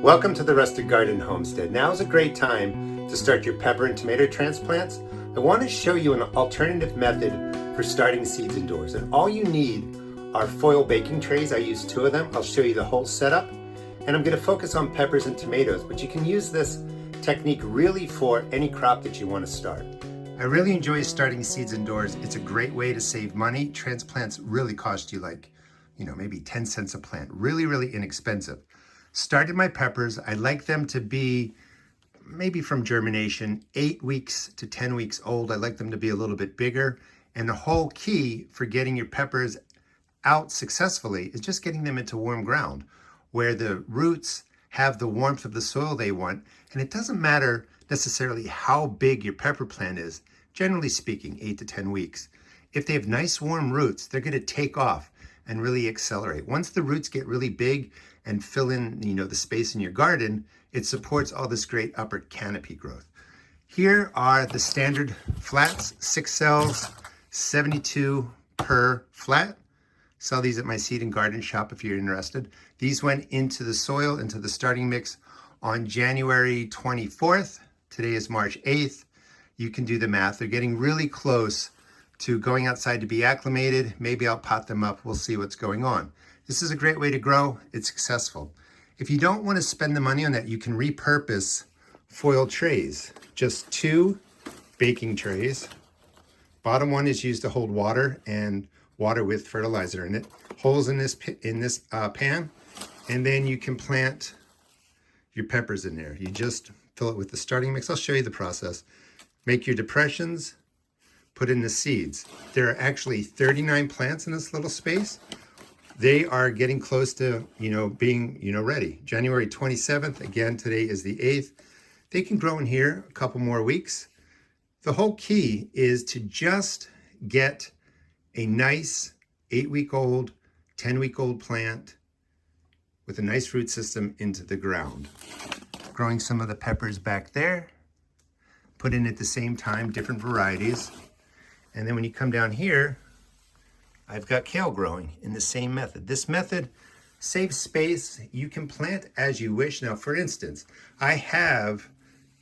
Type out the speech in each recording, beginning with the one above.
Welcome to the Rustic Garden Homestead. Now is a great time to start your pepper and tomato transplants. I want to show you an alternative method for starting seeds indoors. And all you need are foil baking trays. I use 2 of them. I'll show you the whole setup. And I'm going to focus on peppers and tomatoes, but you can use this technique really for any crop that you want to start. I really enjoy starting seeds indoors. It's a great way to save money. Transplants really cost you maybe 10 cents a plant. Really inexpensive. Started my peppers. I like them to be maybe from germination 8 weeks to 10 weeks old. I like them to be a little bit bigger. And the whole key for getting your peppers out successfully is just getting them into warm ground where the roots have the warmth of the soil they want. And it doesn't matter necessarily how big your pepper plant is, generally speaking, 8 to 10 weeks. If they have nice warm roots, they're going to take off and really accelerate. Once the roots get really big and fill in, the space in your garden, it supports all this great upper canopy growth. Here are the standard flats, 6 cells, 72 per flat. Sell these at my seed and garden shop if you're interested. These went into the soil, into the starting mix on January 24th. Today is March 8th. You can do the math. They're getting really close to going outside to be acclimated. Maybe I'll pot them up. We'll see what's going on. This is a great way to grow. It's successful. If you don't want to spend the money on that, you can repurpose foil trays. Just 2 baking trays. Bottom one is used to hold water and water with fertilizer in it. Holes in this pan, and then you can plant your peppers in there. You just fill it with the starting mix. I'll show you the process. Make your depressions, put in the seeds. There are actually 39 plants in this little space. They are getting close to, being, ready. January 27th, again, today is the 8th. They can grow in here a couple more weeks. The whole key is to just get a nice 8-week-old, 10-week-old plant with a nice root system into the ground. Growing some of the peppers back there. Put in at the same time different varieties. And then when you come down here, I've got kale growing in the same method. This method saves space. You can plant as you wish. Now, for instance, I have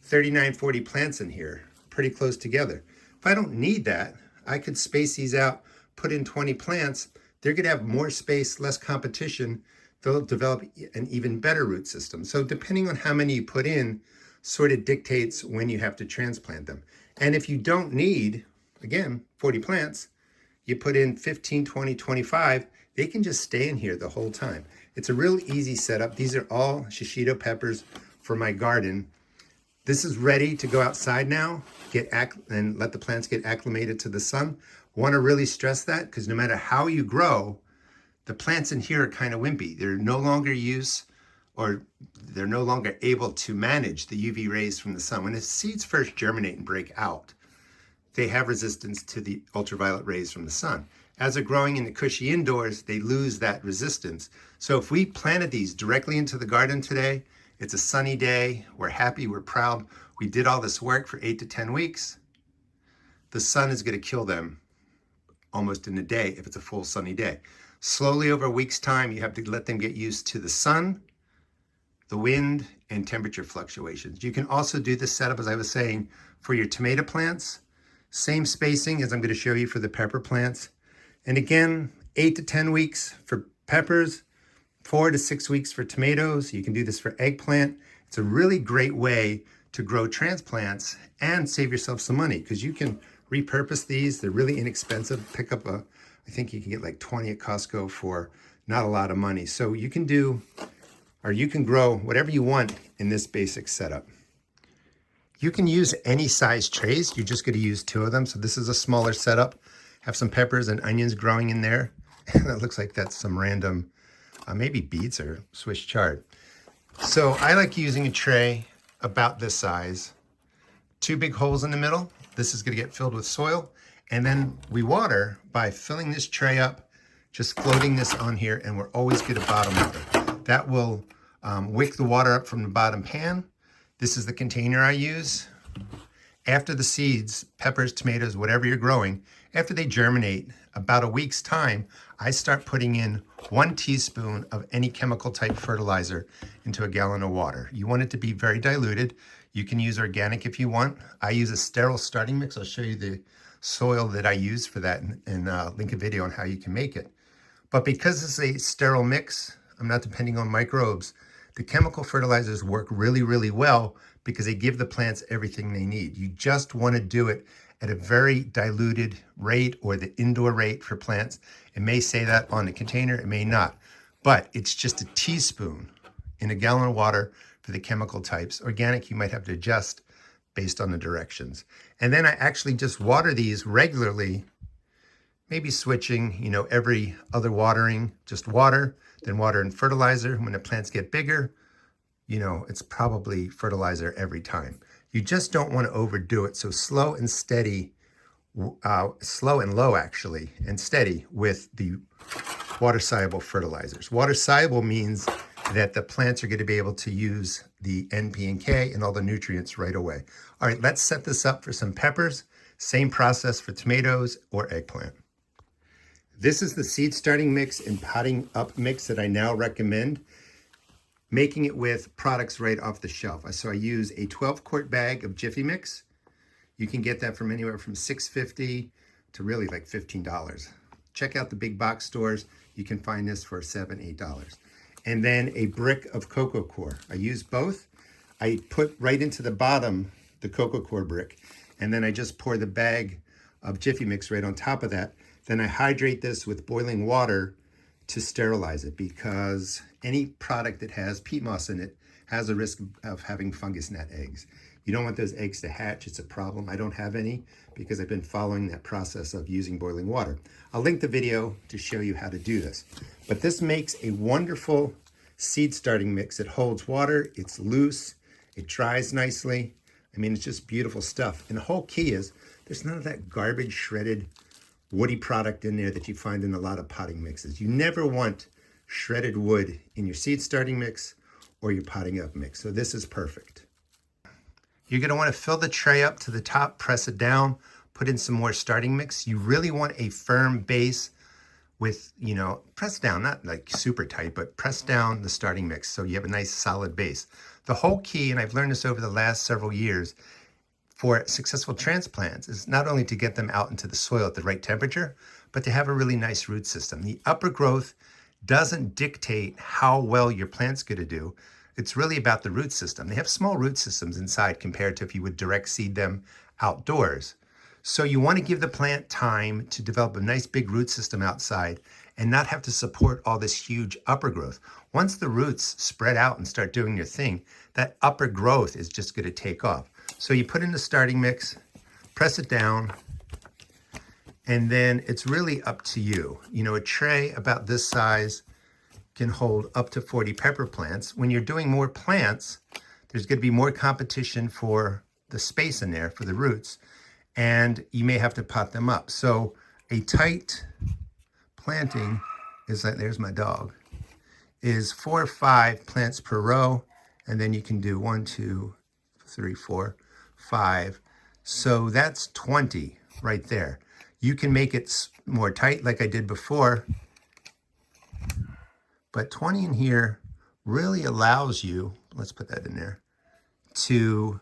40 plants in here, pretty close together. If I don't need that, I could space these out, put in 20 plants. They're going to have more space, less competition. They'll develop an even better root system. So depending on how many you put in, sort of dictates when you have to transplant them. And if you don't need, again, 40 plants, you put in 15, 20, 25, they can just stay in here the whole time. It's a real easy setup. These are all shishito peppers for my garden. This is ready to go outside now, and let the plants get acclimated to the sun. Want to really stress that because no matter how you grow, the plants in here are kind of wimpy. They're no longer they're no longer able to manage the UV rays from the sun. When the seeds first germinate and break out, they have resistance to the ultraviolet rays from the sun. As they're growing in the cushy indoors, they lose that resistance. So if we planted these directly into the garden today, it's a sunny day, we're happy, we're proud, we did all this work for 8 to 10 weeks, the sun is going to kill them almost in a day if it's a full sunny day. Slowly over a week's time, you have to let them get used to the sun, the wind, and temperature fluctuations. You can also do this setup, as I was saying, for your tomato plants. Same spacing as I'm going to show you for the pepper plants. And again, 8 to 10 weeks for peppers, 4 to 6 weeks for tomatoes. You can do this for eggplant. It's a really great way to grow transplants and save yourself some money because you can repurpose these. They're really inexpensive. Pick up I think you can get like 20 at Costco for not a lot of money. So you can grow whatever you want in this basic setup. You can use any size trays. You're just going to use 2 of them. So this is a smaller setup. Have some peppers and onions growing in there. And it looks like that's some random, maybe beets or Swiss chard. So I like using a tray about this size. 2 big holes in the middle. This is going to get filled with soil. And then we water by filling this tray up, just floating this on here, and we're always going to bottom water. That will wick the water up from the bottom pan. This is the container I use. After the seeds, peppers, tomatoes, whatever you're growing, After they germinate, about a week's time, I start putting in 1 teaspoon of any chemical type fertilizer into a gallon of water. You want it to be very diluted. You can use organic if you want. I use a sterile starting mix. I'll show you the soil that I use for that and link a video on how you can make it. But because it's a sterile mix, I'm not depending on microbes. The chemical fertilizers work really, really well because they give the plants everything they need. You just want to do it at a very diluted rate, or the indoor rate for plants. It may say that on the container, it may not, but it's just a teaspoon in a gallon of water for the chemical types. Organic, you might have to adjust based on the directions. And then I actually just water these regularly, maybe switching, every other watering, just water, then water and fertilizer. When the plants get bigger, it's probably fertilizer every time. You just don't want to overdo it. So slow and steady, slow and low actually, and steady with the water-soluble fertilizers. Water-soluble means that the plants are going to be able to use the N, P, and K and all the nutrients right away. All right, let's set this up for some peppers. Same process for tomatoes or eggplant. This is the seed starting mix and potting up mix that I now recommend, making it with products right off the shelf. So I use a 12-quart bag of Jiffy Mix. You can get that from anywhere from $6.50 to really like $15. Check out the big box stores. You can find this for $7, $8. And then a brick of cocoa coir. I use both. I put right into the bottom the cocoa coir brick, and then I just pour the bag of Jiffy Mix right on top of that. Then I hydrate this with boiling water to sterilize it, because any product that has peat moss in it has a risk of having fungus gnat eggs. You don't want those eggs to hatch. It's a problem. I don't have any because I've been following that process of using boiling water. I'll link the video to show you how to do this. But this makes a wonderful seed starting mix. It holds water, it's loose, it dries nicely. I mean, it's just beautiful stuff. And the whole key is there's none of that garbage shredded woody product in there that you find in a lot of potting mixes. You never want shredded wood in your seed starting mix or your potting up mix. So this is perfect. You're going to want to fill the tray up to the top, press it down, put in some more starting mix. You really want a firm base with, press down, not like super tight, but press down the starting mix so you have a nice solid base. The whole key, and I've learned this over the last several years, for successful transplants is not only to get them out into the soil at the right temperature, but to have a really nice root system. The upper growth doesn't dictate how well your plant's going to do. It's really about the root system. They have small root systems inside compared to if you would direct seed them outdoors. So you want to give the plant time to develop a nice big root system outside and not have to support all this huge upper growth. Once the roots spread out and start doing their thing, that upper growth is just going to take off. So you put in the starting mix, press it down, and then it's really up to you. A tray about this size can hold up to 40 pepper plants. When you're doing more plants, there's going to be more competition for the space in there for the roots, and you may have to pot them up. So a tight planting is like, there's my dog, is 4 or 5 plants per row, and then you can do 1, 2, 3, 4, 5. So that's 20 right there. You can make it more tight like I did before, but 20 in here really allows you, let's put that in there, to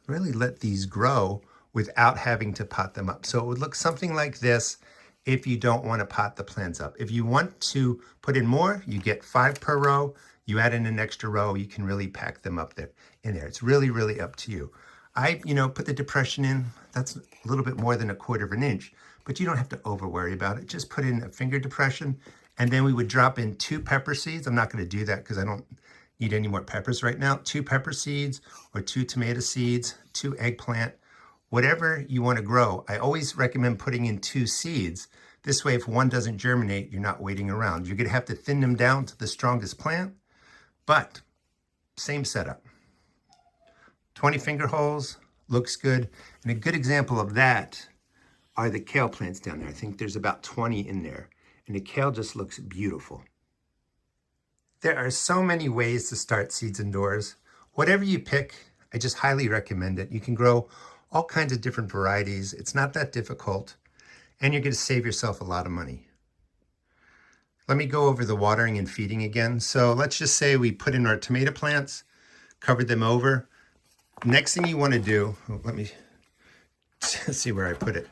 really let these grow without having to pot them up. So it would look something like this if you don't want to pot the plants up. If you want to put in more, you get 5 per row. You add in an extra row, you can really pack them up there in there. It's really, really up to you. I, put the depression in. That's a little bit more than 1/4 of an inch, but you don't have to over worry about it. Just put in a finger depression, and then we would drop in 2 pepper seeds. I'm not going to do that because I don't need any more peppers right now. 2 pepper seeds or 2 tomato seeds, 2 eggplant, whatever you want to grow. I always recommend putting in 2 seeds. This way, if one doesn't germinate, you're not waiting around. You're going to have to thin them down to the strongest plant, but same setup. 20 finger holes, looks good. And a good example of that are the kale plants down there. I think there's about 20 in there. And the kale just looks beautiful. There are so many ways to start seeds indoors. Whatever you pick, I just highly recommend it. You can grow all kinds of different varieties. It's not that difficult, and you're going to save yourself a lot of money. Let me go over the watering and feeding again. So let's just say we put in our tomato plants, covered them over. Next thing you want to do, let me see where I put it.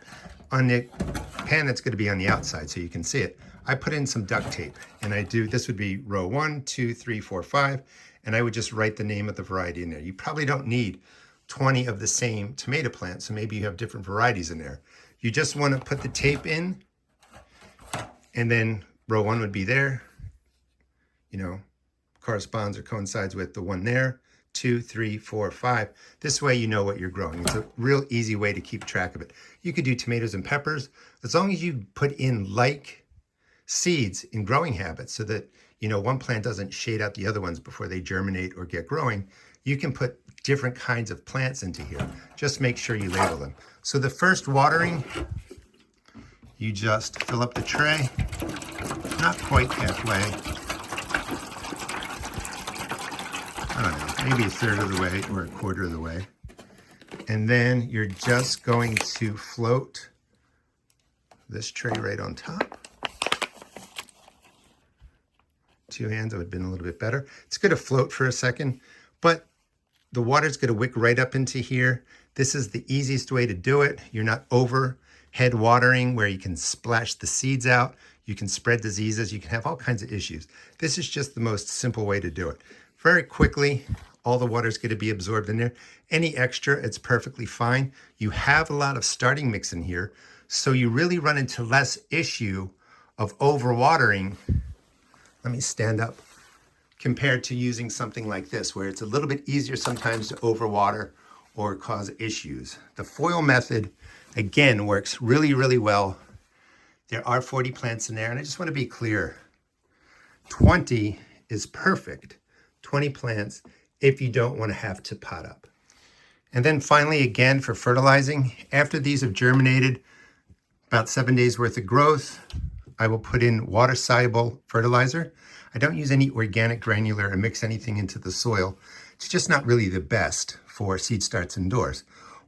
On the pan that's going to be on the outside so you can see it, I put in some duct tape, and this would be row 1, 2, 3, 4, 5, and I would just write the name of the variety in there. You probably don't need 20 of the same tomato plant, so maybe you have different varieties in there. You just want to put the tape in, and then row 1 would be there, corresponds or coincides with the one there, 2, 3, 4, 5. This way you know what you're growing. It's a real easy way to keep track of it. You could do tomatoes and peppers, as long as you put in like seeds in growing habits so that, one plant doesn't shade out the other ones before they germinate or get growing. You can put different kinds of plants into here. Just make sure you label them. So the first watering, you just fill up the tray, not quite halfway. I don't know, maybe a third of the way or a quarter of the way. And then you're just going to float this tray right on top. Two hands, it would have been a little bit better. It's going to float for a second, but the water's going to wick right up into here. This is the easiest way to do it. You're not overhead watering where you can splash the seeds out. You can spread diseases. You can have all kinds of issues. This is just the most simple way to do it. Very quickly, all the water is going to be absorbed in there. Any extra, it's perfectly fine. You have a lot of starting mix in here, so you really run into less issue of overwatering. Let me stand up. Compared to using something like this, where it's a little bit easier sometimes to overwater or cause issues. The foil method, again, works really, really well. There are 40 plants in there, and I just want to be clear. 20 is perfect. 20 plants if you don't want to have to pot up. And then finally, again, for fertilizing, after these have germinated, about 7 days worth of growth, I will put in water-soluble fertilizer. I don't use any organic granular or mix anything into the soil. It's just not really the best for seed starts indoors.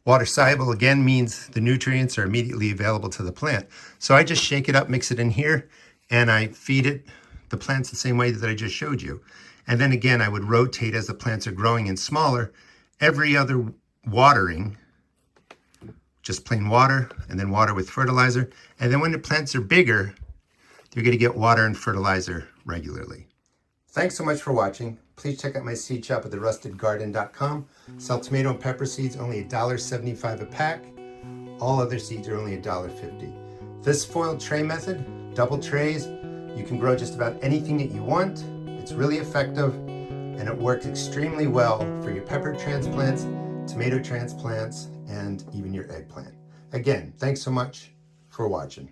Water-soluble, again, means the nutrients are immediately available to the plant. So I just shake it up, mix it in here, and I feed the plants the same way that I just showed you. And then again, I would rotate as the plants are growing and smaller. Every other watering, just plain water, and then water with fertilizer. And then when the plants are bigger, you're going to get water and fertilizer regularly. Thanks so much for watching. Please check out my seed shop at therustedgarden.com. Sell tomato and pepper seeds only $1.75 a pack. All other seeds are only $1.50. This foiled tray method, double trays, you can grow just about anything that you want. It's really effective, and it works extremely well for your pepper transplants, tomato transplants, and even your eggplant. Again, thanks so much for watching.